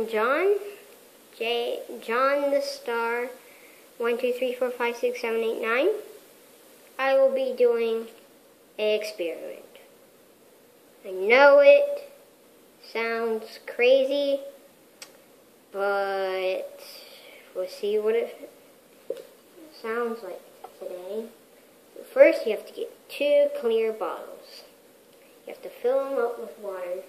John. John the Star. 1, 2, 3, 4, 5, 6, 7, 8, 9. I will be doing an experiment. I know it sounds crazy, but we'll see what it sounds like today. So first, you have to get 2 clear bottles. You have to fill them up with water.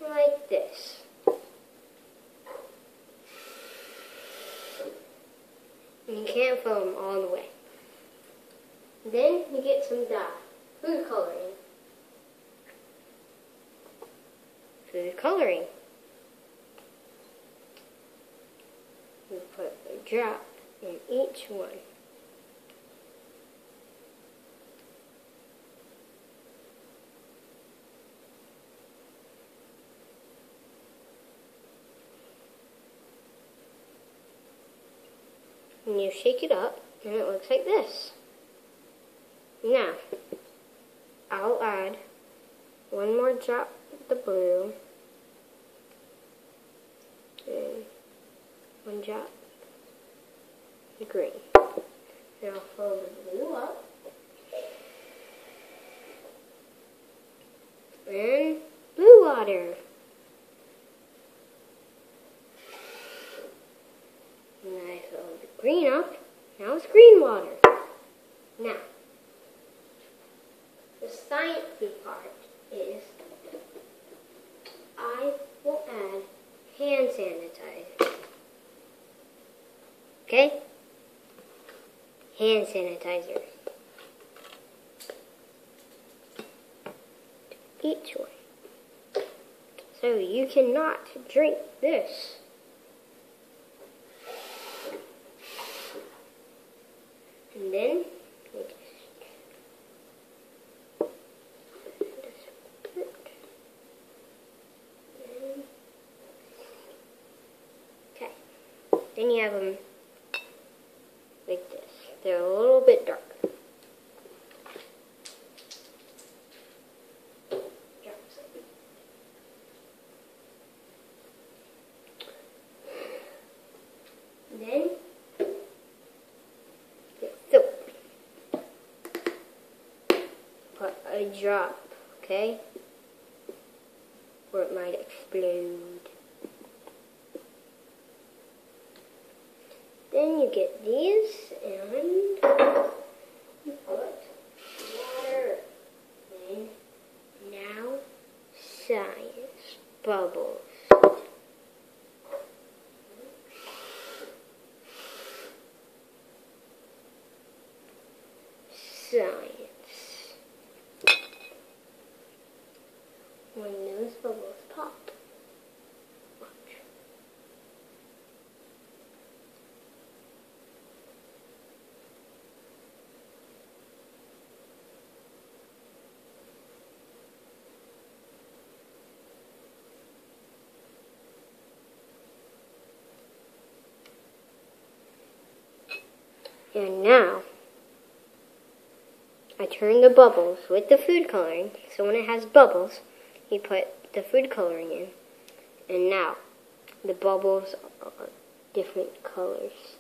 Like this. And you can't fill them all the way. Then you get some dye, food coloring. Food coloring. You put a drop in each one. And you shake it up, and it looks like this. Now, I'll add 1 more drop of the blue, and 1 drop of the green. And I'll fill the blue up, and blue water. And I fill the green up. Now it's green water. Now, the sciencey part is I will add hand sanitizer. Okay? Hand sanitizer. Each one. So you cannot drink this. And then we just okay. Then you have them like this. They're a little bit darker. Then put a drop, okay? Or it might explode. Then you get these and you put water in. Now, science bubbles. Science. When those bubbles pop, watch. And now, I turn the bubbles with the food coloring, so when it has bubbles, you put the food coloring in, and now the bubbles are different colors.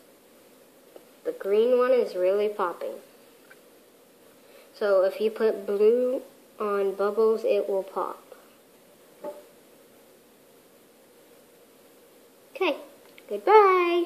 The green one is really popping. So if you put blue on bubbles, it will pop. Okay, goodbye.